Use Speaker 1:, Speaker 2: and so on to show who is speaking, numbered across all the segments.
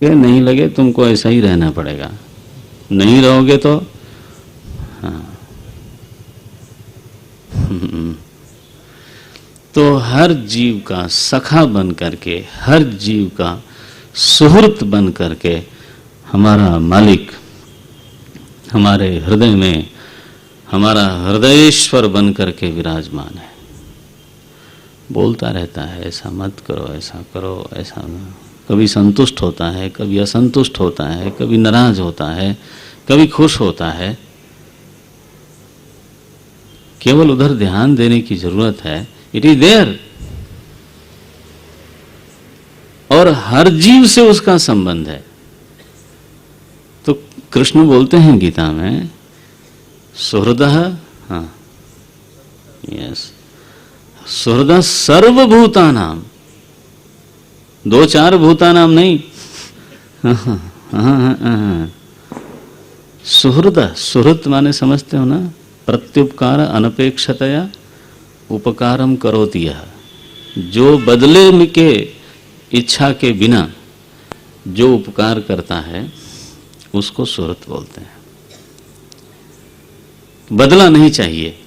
Speaker 1: नहीं लगे तुमको ऐसा ही रहना पड़ेगा, नहीं रहोगे तो हाँ। तो हर जीव का सखा बन करके, हर जीव का सुहृत बन करके हमारा मालिक हमारे हृदय में, हमारा हृदयेश्वर बन करके विराजमान है। बोलता रहता है ऐसा मत करो, ऐसा करो, ऐसा ना। कभी संतुष्ट होता है, कभी असंतुष्ट होता है, कभी नाराज होता है, कभी खुश होता है। केवल उधर ध्यान देने की जरूरत है। It is there. और हर जीव से उसका संबंध है। तो कृष्ण बोलते हैं गीता में सुहृदः, हाँ यस, सुहृदः सर्वभूतानाम, दो चार भूतानाम नहीं, सुहृद, सुहृद माने समझते हो ना, प्रत्युपकार अनपेक्षतया उपकारम करोति यह, जो बदले के इच्छा के बिना जो उपकार करता है उसको सुहृद बोलते हैं। बदला नहीं चाहिए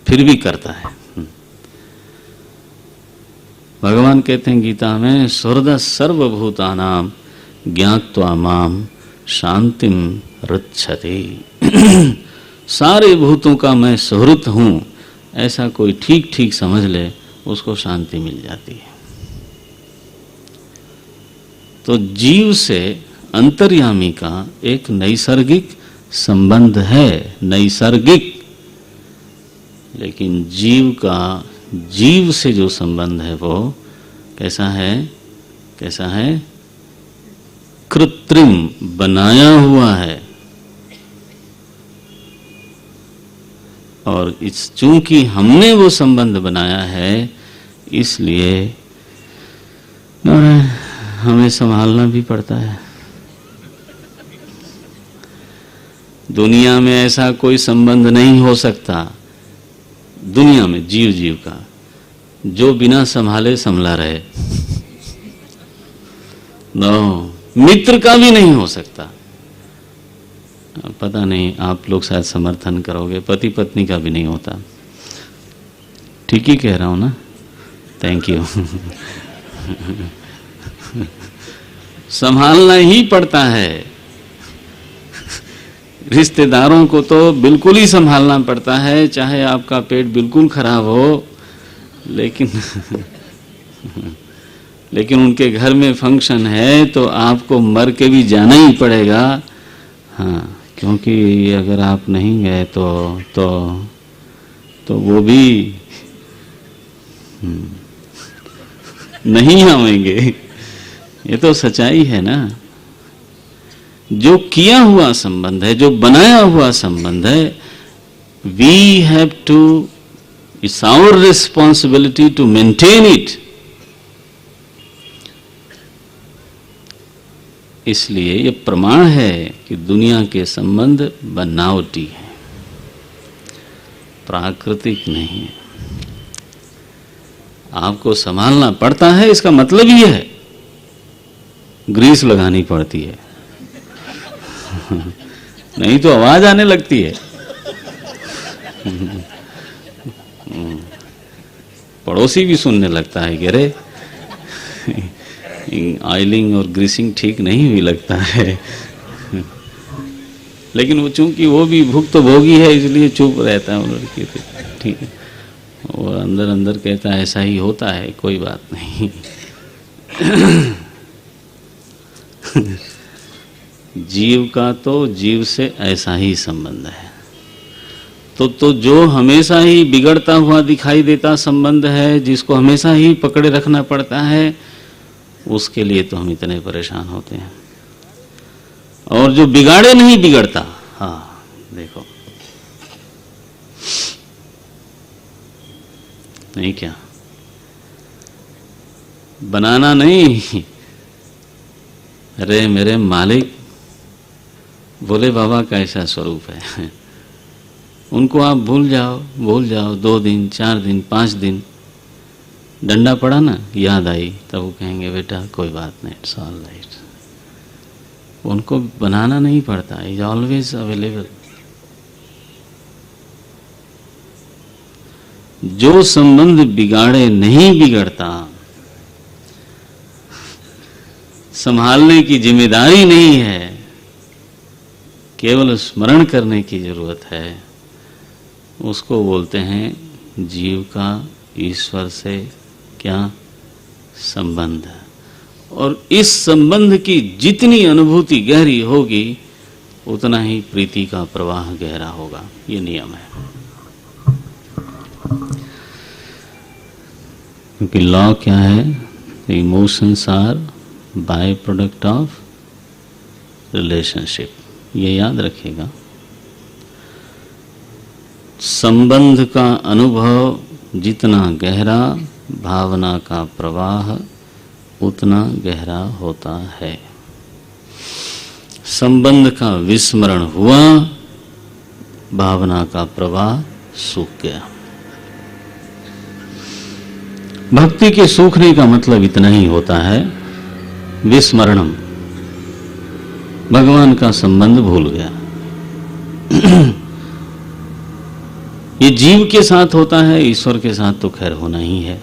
Speaker 1: फिर भी करता है। भगवान कहते हैं गीता में सुहृद सर्वभूतानाम ज्ञात्वा माम शांतिम रक्षते। सारे भूतों का मैं सुहृद हूं, ऐसा कोई ठीक ठीक समझ ले, उसको शांति मिल जाती है। तो जीव से अंतर्यामी का एक नैसर्गिक संबंध है, नैसर्गिक। लेकिन जीव का जीव से जो संबंध है वो कैसा है, कैसा है? कृत्रिम, बनाया हुआ है। और इस चूंकि हमने वो संबंध बनाया है, इसलिए हमें संभालना भी पड़ता है। दुनिया में ऐसा कोई संबंध नहीं हो सकता, दुनिया में जीव जीव का, जो बिना संभाले संभला रहे। नो, मित्र का भी नहीं हो सकता। पता नहीं, आप लोग शायद समर्थन करोगे, पति पत्नी का भी नहीं होता। ठीक ही कह रहा हूं ना? Thank you. संभालना ही पड़ता है। रिश्तेदारों को तो बिल्कुल ही संभालना पड़ता है, चाहे आपका पेट बिल्कुल खराब हो, लेकिन लेकिन उनके घर में फंक्शन है तो आपको मर के भी जाना ही पड़ेगा। हाँ, क्योंकि अगर आप नहीं गए तो वो भी नहीं आएंगे। ये तो सच्चाई है ना। जो किया हुआ संबंध है, जो बनाया हुआ संबंध है, we have to, it's our responsibility to maintain it. इसलिए ये प्रमाण है कि दुनिया के संबंध बनावटी है, प्राकृतिक नहीं है। आपको संभालना पड़ता है, इसका मतलब ये है ग्रीस लगानी पड़ती है। नहीं तो आवाज आने लगती है। पड़ोसी भी सुनने लगता है कि अरे ऑयलिंग और ग्रीसिंग ठीक नहीं हुई लगता है। लेकिन वो चूंकि वो भी भुक्तभोगी है, इसलिए चुप रहता है। वो लड़की ठीक है, और अंदर अंदर कहता है ऐसा ही होता है, कोई बात नहीं। जीव का तो जीव से ऐसा ही संबंध है। तो जो हमेशा ही बिगड़ता हुआ दिखाई देता संबंध है, जिसको हमेशा ही पकड़े रखना पड़ता है, उसके लिए तो हम इतने परेशान होते हैं। और जो बिगाड़े नहीं बिगड़ता, हाँ देखो, नहीं क्या बनाना नहीं। अरे मेरे मालिक भोले बाबा का ऐसा स्वरूप है, उनको आप भूल जाओ 2 दिन 4 दिन 5 दिन, डंडा पड़ा ना, याद आई, तब वो कहेंगे बेटा कोई बात नहीं, इट्स ऑल राइट। उनको बनाना नहीं पड़ता, इज ऑलवेज अवेलेबल। जो संबंध बिगाड़े नहीं बिगड़ता, संभालने की जिम्मेदारी नहीं है, केवल स्मरण करने की जरूरत है, उसको बोलते हैं जीव का ईश्वर से क्या संबंध। और इस संबंध की जितनी अनुभूति गहरी होगी उतना ही प्रीति का प्रवाह गहरा होगा। ये नियम है, क्योंकि लॉ क्या है, emotions are by product of relationship. ये याद रखिएगा। संबंध का अनुभव जितना गहरा, भावना का प्रवाह उतना गहरा होता है। संबंध का विस्मरण हुआ, भावना का प्रवाह सूख गया। भक्ति के सूखने का मतलब इतना ही होता है, विस्मरणम, भगवान का संबंध भूल गया। ये जीव के साथ होता है, ईश्वर के साथ तो खैर होना ही है।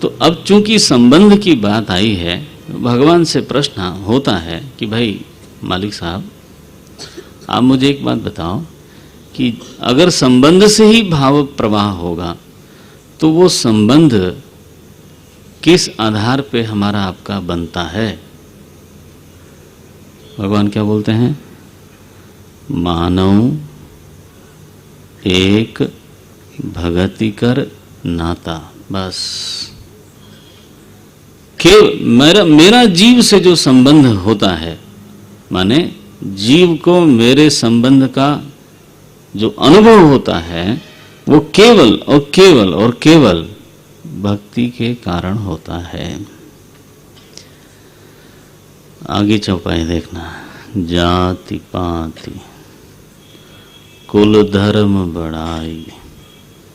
Speaker 1: तो अब चूंकि संबंध की बात आई है, भगवान से प्रश्न होता है कि भाई मालिक साहब, आप मुझे एक बात बताओ कि अगर संबंध से ही भाव प्रवाह होगा तो वो संबंध किस आधार पे हमारा आपका बनता है? भगवान क्या बोलते हैं? मानव एक भगति कर नाता। बस मेरा जीव से जो संबंध होता है, माने जीव को मेरे संबंध का जो अनुभव होता है, वो केवल और केवल और केवल भक्ति के कारण होता है। आगे चौपाई देखना, जाति पाति कुल धर्म बड़ाई,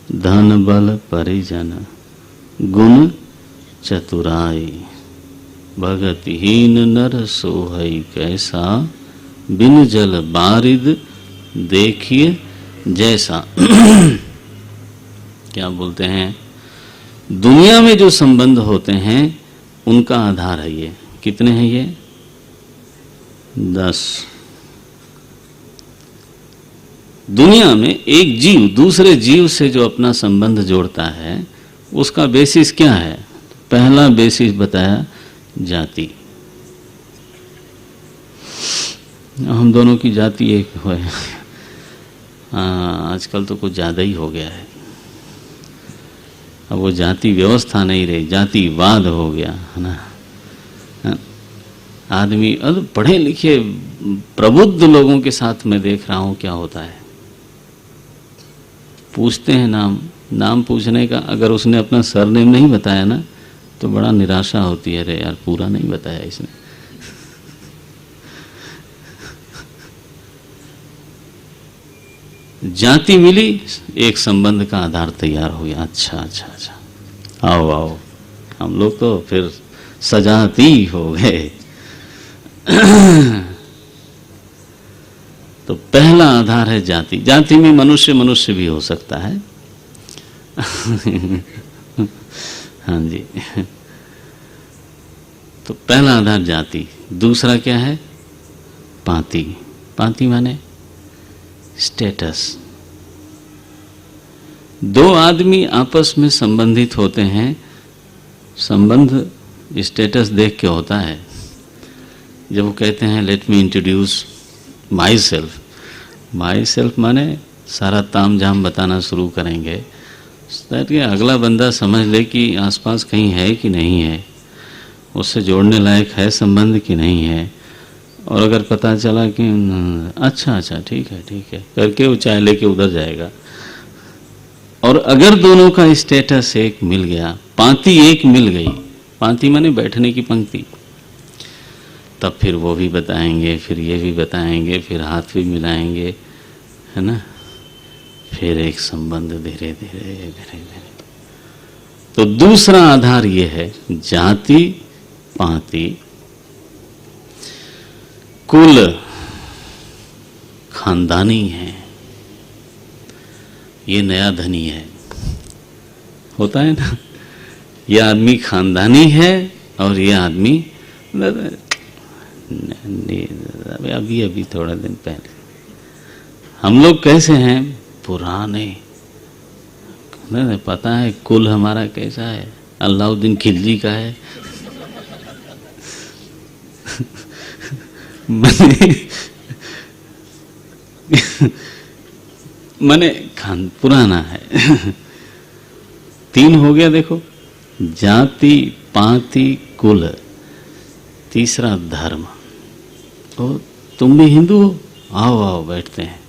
Speaker 1: धन बल परिजन गुण चतुराई, भगतिहीन नर सोहई कैसा, बिन जल बारिद देखिए जैसा। क्या बोलते हैं? दुनिया में जो संबंध होते हैं उनका आधार है ये। कितने हैं ये? 10। दुनिया में एक जीव दूसरे जीव से जो अपना संबंध जोड़ता है, उसका बेसिस क्या है? पहला बेसिस बताया, जाति। हम दोनों की जाति एक है। आजकल तो कुछ ज्यादा ही हो गया है। अब वो जाति व्यवस्था नहीं रही, जातिवाद हो गया है ना। आदमी पढ़े लिखे प्रबुद्ध लोगों के साथ मैं देख रहा हूं क्या होता है। पूछते हैं नाम पूछने का, अगर उसने अपना सरनेम नहीं बताया ना तो बड़ा निराशा होती है, अरे यार पूरा नहीं बताया इसने। जाति मिली, एक संबंध का आधार तैयार हो गया। अच्छा अच्छा अच्छा, आओ आओ, हम लोग तो फिर सजाती हो गए। तो पहला आधार है जाति। जाति में मनुष्य भी हो सकता है। हाँ जी। तो पहला आधार जाति। दूसरा क्या है? पाती। पाती माने स्टेटस। दो आदमी आपस में संबंधित होते हैं, संबंध स्टेटस देख के होता है। जब वो कहते हैं let me introduce my self माने सारा ताम झाम बताना शुरू करेंगे ताकि अगला बंदा समझ ले कि आसपास कहीं है कि नहीं है, उससे जोड़ने लायक है संबंध कि नहीं है। और अगर पता चला कि अच्छा अच्छा ठीक है करके वो चाय लेके उधर जाएगा। और अगर दोनों का स्टेटस एक मिल गया, पांति एक मिल गई, पांति माने बैठने की पंक्ति, तब फिर वो भी बताएंगे, फिर ये भी बताएंगे, फिर हाथ भी मिलाएंगे, है ना। फिर एक संबंध धीरे धीरे। तो दूसरा आधार ये है जाति पाति। कुल खानदानी है, ये नया धनी है। होता है ना, ये आदमी खानदानी है और ये आदमी अभी अभी थोड़ा दिन पहले। हम लोग कैसे हैं, पुराने, पता है कुल हमारा कैसा है, अलाउद्दीन खिलजी का है। मने खान पुराना है। 3 हो गया देखो, जाति, पाति, कुल, तीसरा धर्म। और तुम भी हिंदू हो, आओ आओ बैठते हैं।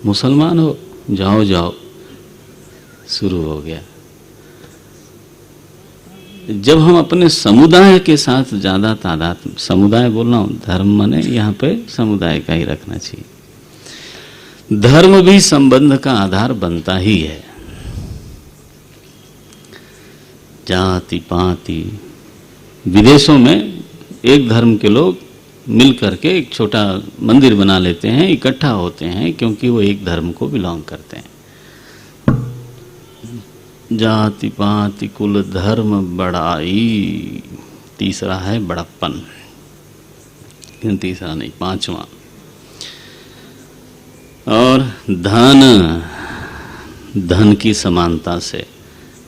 Speaker 1: मुसलमान हो, जाओ जाओ, शुरू हो गया। जब हम अपने समुदाय के साथ ज्यादा तादाद, समुदाय बोल रहा हूं, धर्म माने यहाँ पे समुदाय का ही रखना चाहिए। धर्म भी संबंध का आधार बनता ही है। जाति पाति, विदेशों में एक धर्म के लोग मिल करके एक छोटा मंदिर बना लेते हैं, इकट्ठा होते हैं, क्योंकि वो एक धर्म को बिलोंग करते हैं। जाति पाति कुल धर्म बड़ाई, तीसरा है बड़प्पन। तीसरा नहीं, 5वां। और धन, धन की समानता से,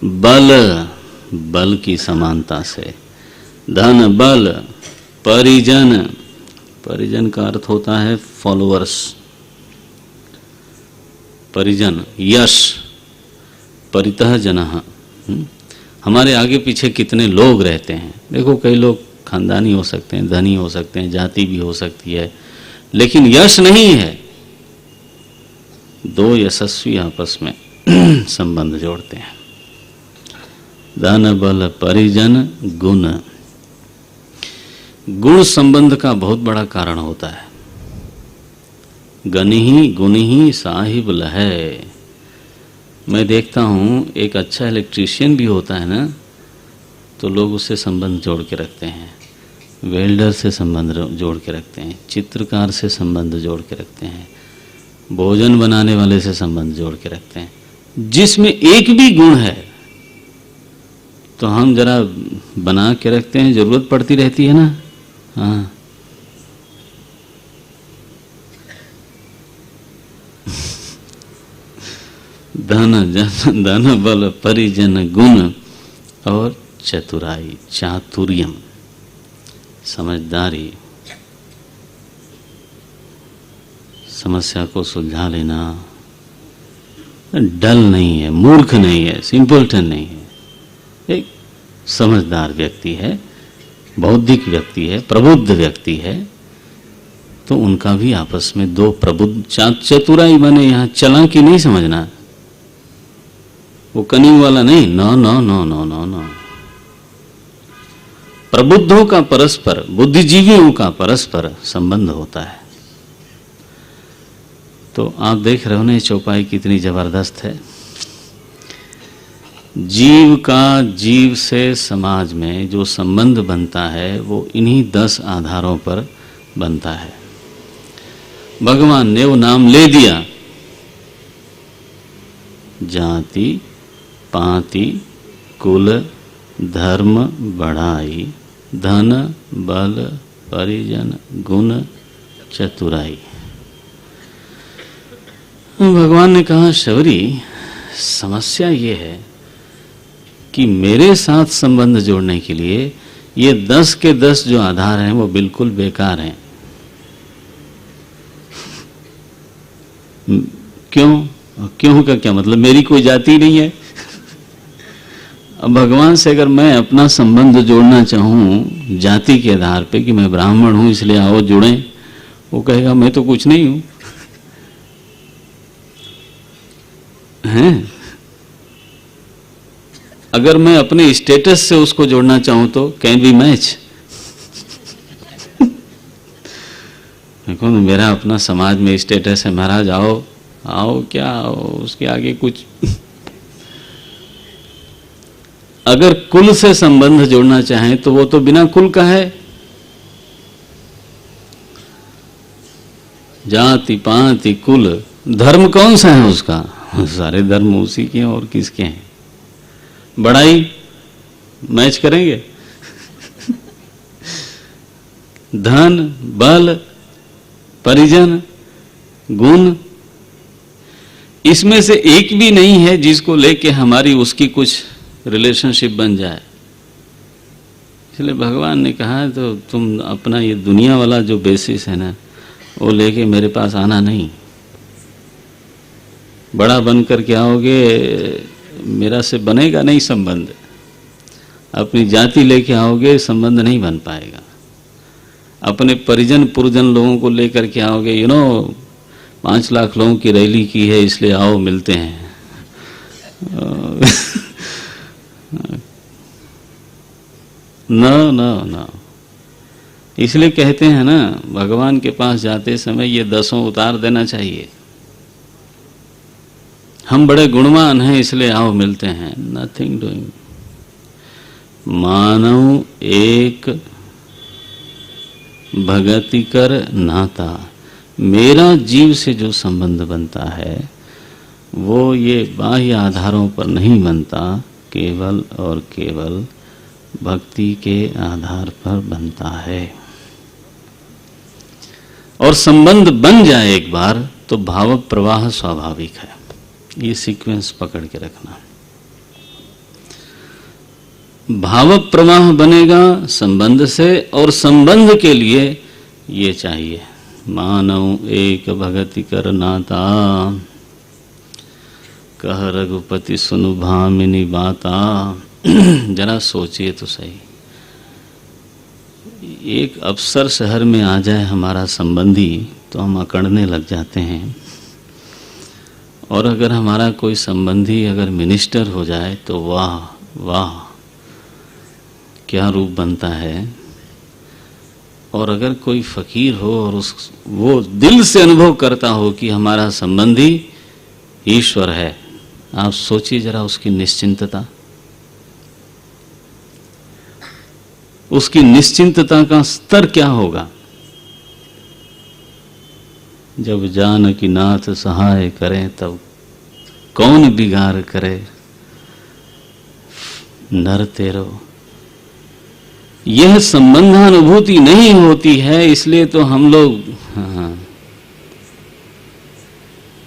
Speaker 1: बल, बल की समानता से, धन बल, परिजन, परिजन का अर्थ होता है फॉलोअर्स, परिजन, यश, परितः जनः, हमारे आगे पीछे कितने लोग रहते हैं। देखो कई लोग खानदानी हो सकते हैं, धनी हो सकते हैं, जाति भी हो सकती है, लेकिन यश नहीं है। 2 यशस्वी आपस में संबंध जोड़ते हैं। धन बल परिजन गुण, गुण संबंध का बहुत बड़ा कारण होता है। गनिही गुनिही साहिब लहै। मैं देखता हूँ एक अच्छा इलेक्ट्रीशियन भी होता है ना, तो लोग उससे संबंध जोड़ के रखते हैं, वेल्डर से संबंध जोड़ के रखते हैं, चित्रकार से संबंध जोड़ के रखते हैं, भोजन बनाने वाले से संबंध जोड़ के रखते हैं। जिसमें एक भी गुण है तो हम जरा बना के रखते हैं, जरूरत पड़ती रहती है ना। हाँ, धन जन धन बल परिजन गुण और चतुराई, चातुर्यम, समझदारी, समस्या को सुलझा लेना, डल नहीं है, मूर्ख नहीं है, सिंपलटन नहीं है, एक समझदार व्यक्ति है, बौद्धिक व्यक्ति है, प्रबुद्ध व्यक्ति है। तो उनका भी आपस में 2 प्रबुद्ध, चतुराई माने यहाँ चालाकी नहीं समझना, वो कनिंग वाला नहीं, no no no no no no. प्रबुद्धों का परस्पर, बुद्धिजीवियों का परस्पर संबंध होता है। तो आप देख रहे हो ना ये चौपाई कितनी जबरदस्त है। जीव का जीव से समाज में जो संबंध बनता है वो इन्हीं 10 आधारों पर बनता है। भगवान ने वो नाम ले दिया, जाति पाति कुल धर्म बड़ाई, धन बल परिजन गुण चतुराई। भगवान ने कहा, शबरी समस्या ये है कि मेरे साथ संबंध जोड़ने के लिए ये 10 के 10 जो आधार हैं वो बिल्कुल बेकार हैं। क्यों? क्यों का क्या मतलब, मेरी कोई जाति नहीं है। अब भगवान से अगर मैं अपना संबंध जोड़ना चाहूं जाति के आधार पे कि मैं ब्राह्मण हूं इसलिए आओ जुड़ें, वो कहेगा मैं तो कुछ नहीं हूं। हैं? अगर मैं अपने स्टेटस से उसको जोड़ना चाहूं तो कैन वी मैच। देखो मेरा अपना समाज में स्टेटस है, महाराज आओ आओ, क्या आओ, उसके आगे कुछ। अगर कुल से संबंध जोड़ना चाहें तो वो तो बिना कुल का है, जाति पाति कुल धर्म कौन सा है उसका? सारे धर्म उसी के हैं और किसके हैं? बड़ाई मैच करेंगे? धन बल परिजन गुण, इसमें से एक भी नहीं है जिसको लेके हमारी उसकी कुछ रिलेशनशिप बन जाए। इसलिए भगवान ने कहा तो तुम अपना ये दुनिया वाला जो बेसिस है ना वो लेके मेरे पास आना नहीं। बड़ा बन कर के आओगे मेरा से बनेगा नहीं संबंध। अपनी जाति लेके आओगे संबंध नहीं बन पाएगा। अपने परिजन पुरजन लोगों को लेकर के आओगे 5 लाख लोगों की रैली की है इसलिए आओ मिलते हैं। न इसलिए कहते हैं ना भगवान के पास जाते समय ये 10 उतार देना चाहिए। हम बड़े गुणवान हैं इसलिए आओ मिलते हैं। Nothing doing. मानव एक भगति कर नाता, मेरा जीव से जो संबंध बनता है वो ये बाह्य आधारों पर नहीं बनता, केवल और केवल भक्ति के आधार पर बनता है। और संबंध बन जाए एक बार तो भाव प्रवाह स्वाभाविक है। ये सीक्वेंस पकड़ के रखना। भाव प्रवाह बनेगा संबंध से, और संबंध के लिए ये चाहिए मानव एक भगति कर नाता, कह रघुपति सुनु भामिनी बाता। जरा सोचिए तो सही, एक अफसर शहर में आ जाए हमारा संबंधी तो हम अकड़ने लग जाते हैं, और अगर हमारा कोई संबंधी अगर मिनिस्टर हो जाए तो वाह वाह क्या रूप बनता है। और अगर कोई फकीर हो और वो दिल से अनुभव करता हो कि हमारा संबंधी ईश्वर है, आप सोचिए जरा उसकी निश्चिंतता, उसकी निश्चिंतता का स्तर क्या होगा। जब जानकी नाथ सहाय करें तब कौन बिगाड़ करे नर तेरो। यह संबंधानुभूति नहीं होती है, इसलिए तो हम लोग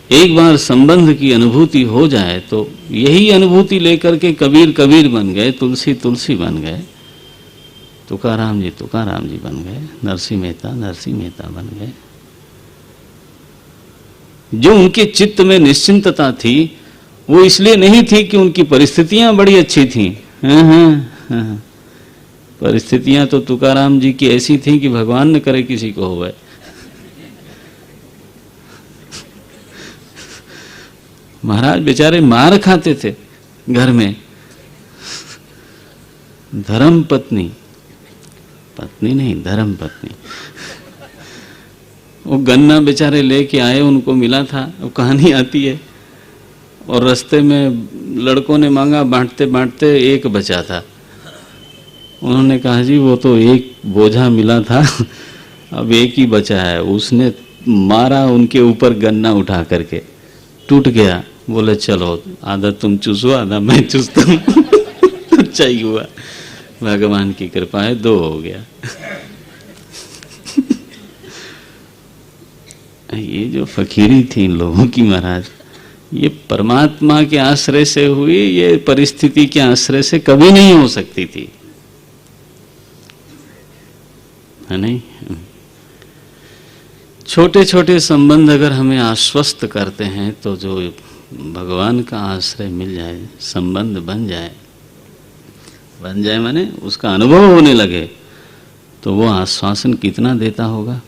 Speaker 1: एक बार संबंध की अनुभूति हो जाए तो यही अनुभूति लेकर के कबीर कबीर बन गए, तुलसी तुलसी बन गए, तुकाराम जी बन गए, नरसिंह मेहता बन गए। जो उनके चित्त में निश्चिंतता थी वो इसलिए नहीं थी कि उनकी परिस्थितियां बड़ी अच्छी थी। परिस्थितियां तो तुकाराम जी की ऐसी थी कि भगवान न करे किसी को होवे। महाराज बेचारे मार खाते थे घर में। धर्म पत्नी नहीं धर्म पत्नी, वो गन्ना बेचारे लेके आए, उनको मिला था। वो कहानी आती है, और रास्ते में लड़कों ने मांगा, बांटते बांटते एक बचा था। उन्होंने कहा जी वो तो एक बोझा मिला था, अब एक ही बचा है। उसने मारा उनके ऊपर गन्ना उठा करके, टूट गया। बोले चलो आधा तुम चूसो आधा मैं चूसता हूँ। अच्छा ही हुआ, भगवान की कृपा है 2 हो गया। ये जो फकीरी थी इन लोगों की महाराज, ये परमात्मा के आश्रय से हुई, ये परिस्थिति के आश्रय से कभी नहीं हो सकती थी, है नहीं। छोटे छोटे संबंध अगर हमें आश्वस्त करते हैं तो जो भगवान का आश्रय मिल जाए, संबंध बन जाए माने उसका अनुभव होने लगे, तो वो आश्वासन कितना देता होगा।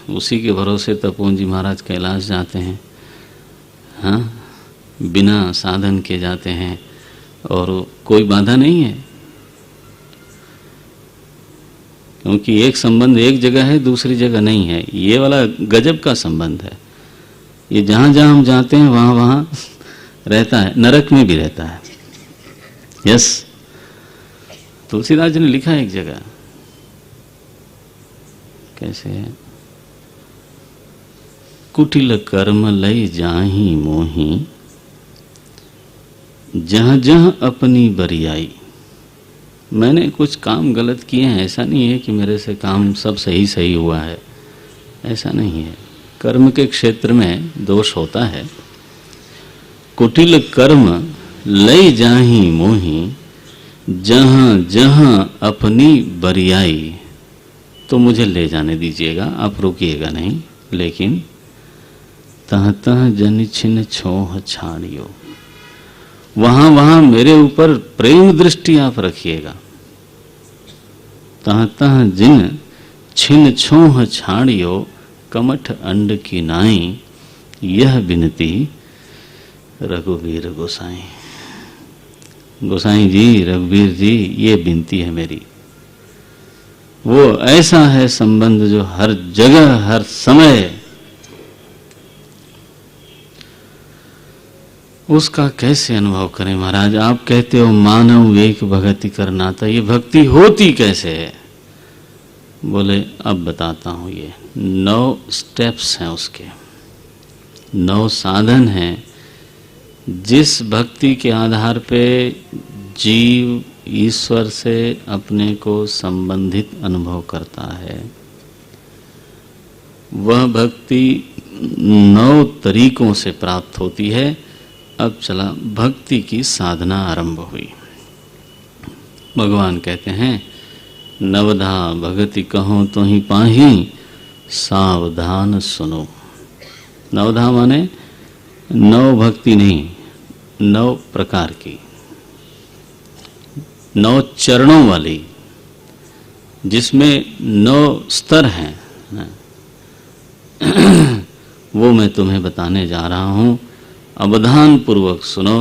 Speaker 1: उसी के भरोसे तपोवन जी महाराज कैलाश जाते हैं, हाँ, बिना साधन के जाते हैं और कोई बाधा नहीं है, क्योंकि एक संबंध एक जगह है, दूसरी जगह नहीं है। ये वाला गजब का संबंध है। ये जहां जहां हम जाते हैं वहां वहां रहता है, नरक में भी रहता है। यस, तुलसीदास जी ने लिखा है एक जगह, कैसे है? कुटिल कर्म लय जाही मोही, जहां जहां अपनी बरियाई। मैंने कुछ काम गलत किए हैं, ऐसा नहीं है कि मेरे से काम सब सही सही हुआ है, ऐसा नहीं है। कर्म के क्षेत्र में दोष होता है। कुटिल कर्म लय जाही मोही, जहां जहां अपनी बरियाई। तो मुझे ले जाने दीजिएगा, आप रुकिएगा नहीं, लेकिन तह तह जन छिन छोह छाड़ियो, वहां वहां मेरे ऊपर प्रेम दृष्टि आप रखिएगा। तह तह जिन छिन छोह छाड़ियो, कमठ अंड की नाई, यह बिनती रघुवीर गोसाई। गोसाई जी, रघुवीर जी, ये बिनती है मेरी। वो ऐसा है संबंध जो हर जगह हर समय उसका कैसे अनुभव करें महाराज? आप कहते हो मानव एक भक्ति करना था, ये भक्ति होती कैसे है? बोले अब बताता हूं। ये 9 स्टेप्स हैं, उसके 9 साधन हैं, जिस भक्ति के आधार पे जीव ईश्वर से अपने को संबंधित अनुभव करता है। वह भक्ति 9 तरीकों से प्राप्त होती है। अब चला भक्ति की साधना आरंभ हुई। भगवान कहते हैं, नवधा भगति कहो तो ही पाही, सावधान सुनो। नवधा माने 9 भक्ति नहीं, 9 प्रकार की, 9 चरणों वाली, जिसमें 9 स्तर हैं, वो मैं तुम्हें बताने जा रहा हूं। अवधान पूर्वक सुनो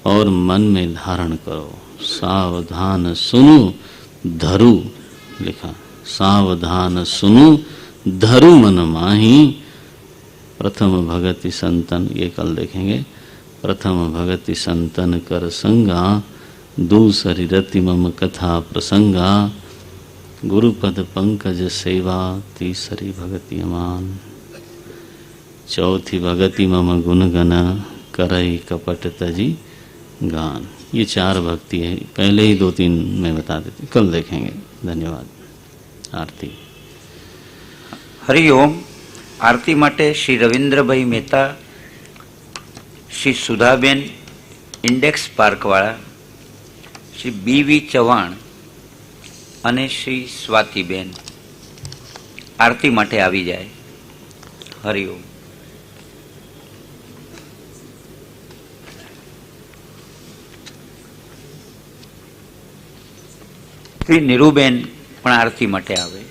Speaker 1: और मन में धारण करो। सावधान सुनो धरु, लिखा, सावधान सुनो धरु मन माही। प्रथम भगति संतन, ये कल देखेंगे। प्रथम भगति संतन कर संगा, दूसरी रति मम कथा प्रसंगा। गुरुपद पंकज सेवा, तीसरी भगति अमान। चौथी भगति मम गुण गना, करई कपट तजी गान। ये 4 भक्ति है। पहले ही 2-3 मैं बता देती, कल देखेंगे। धन्यवाद। आरती।
Speaker 2: हरिओम। आरती माटे श्री रविंद्रभाई मेहता, श्री सुधाबेन इंडेक्स पार्कवाळा, श्री BV चौहान અને શ્રી સ્વાતિબેન આરતી માટે આવી જાય. હરિઓમ. શ્રી નીરુબેન પણ આરતી માટે આવે.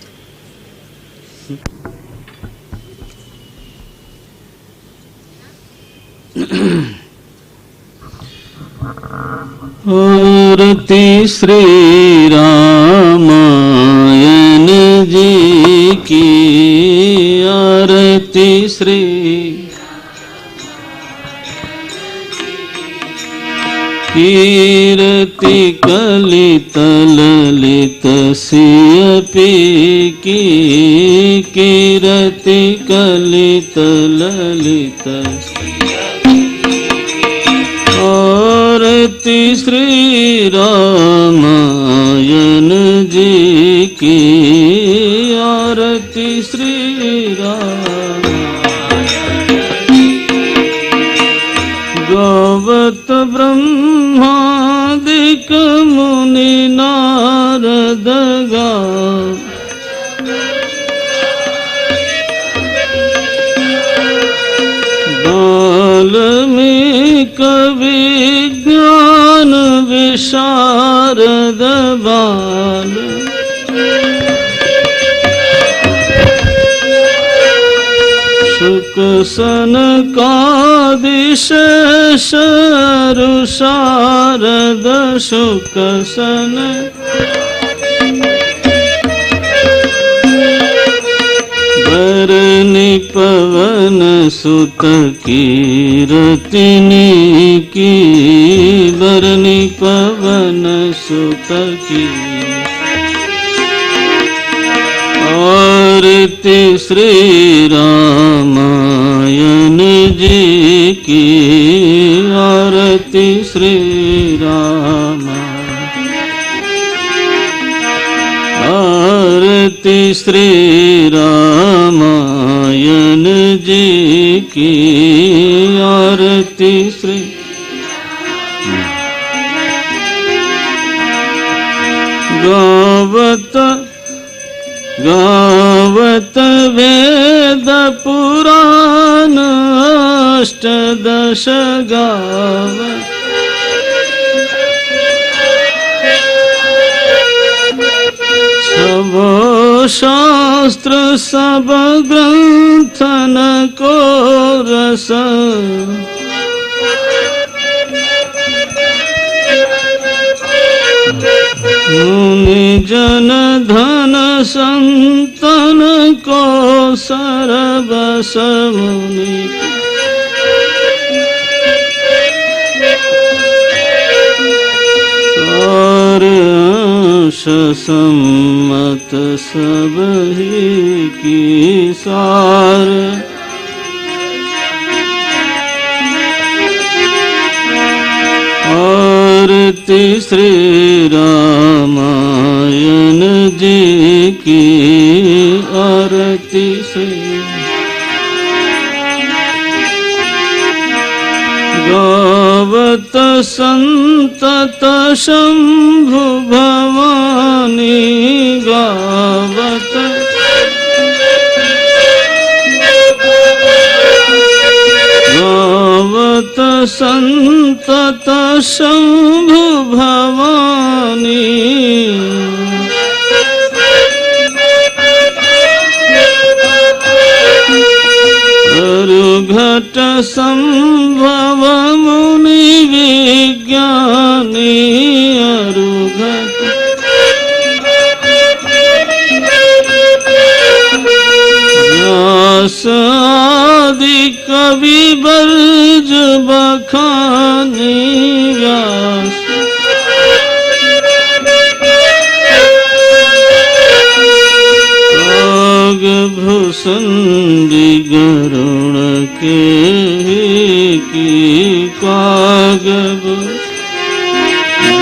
Speaker 1: आरती श्री रामायण जी की, आरती श्री कीर्ति कलित ललित सियपी की, कीर्ति कलित ललित आरती श्री रामायण जी की, आरती श्री गावत ब्रह्मादिक मुनि नारद गा, वाल्मीक विज्ञान विशारद बाल, शुक सनकादिशेष शारद शुक सन, बरनि पवन सुत कीरतिनी की, बरनि पवन सुत की, आरती श्री रामायण जी की, आरती श्री आरती श्री रामायण जी की, आरती श्री गावत गावत वेद पुराण अष्टदश गावत, छवो शास्त्र सब ग्रंथन को रस, मुनि जन धन संतन को सरबस मुनि, और अंश सम्मत सब ही की सार, आरती श्री रामायण जी की, आरती श्री गावत संतत शंभु भवानी, गावत गावत संतत शंभु भवानी, अरुघट संभव मुनि विज्ञानी, अरुघट व्यास आदि कवि बर्ज बखानी, व्यास भूषुंडी गरुण के की, काग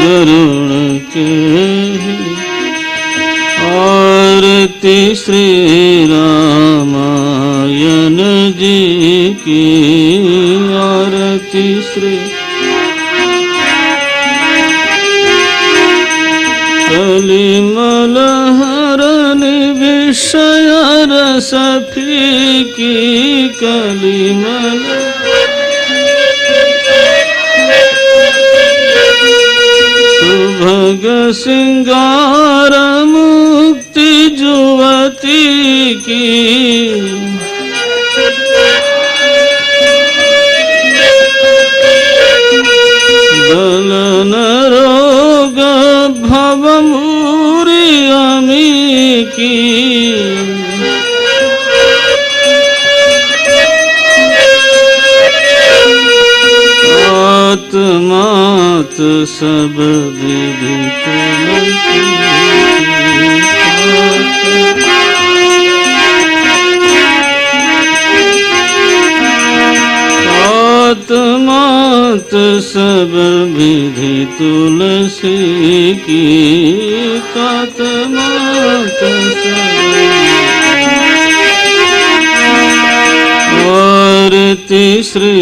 Speaker 1: गरुण के, आरती श्री रामायण जी की, आरती श्री कलिमल हरण विषय रस फीकी, कलिमल सुभग सिंगार मुक्ति जुवती की, दलन रोग भव मूरी अमी की, आत्मात सब विदित आत्मात सब विधि तुलसी की, आत्मात आरती श्री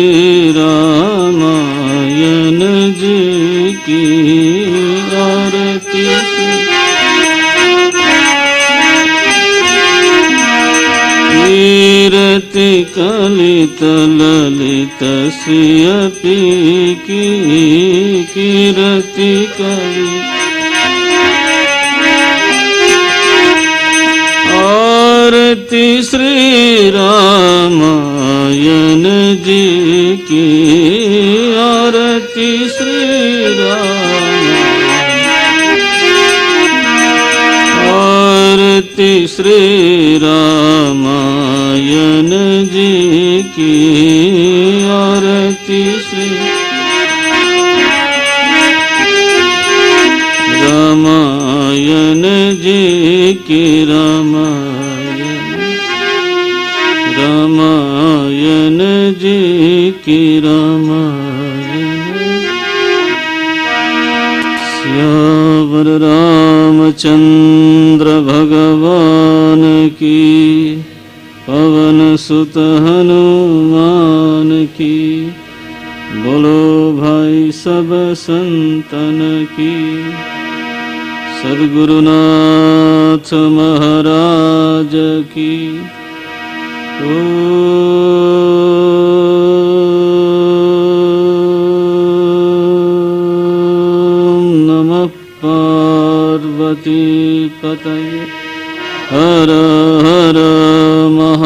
Speaker 1: रामायण जी की, आरती कीरति कलित ललित सियपी की, कीरति कलित आरती श्री रामायण जी की, आरती श्री आरती श्री रामायण जी की, आरती श्री रामायण जी की, रामायण सियावर रामचंद्र भगवान की, पवन सुत हनुमान की, बोलो भाई सब संतन की। सद्गुरुनाथ महाराज की। ओम नमः पार्वती पतये। हर हर महा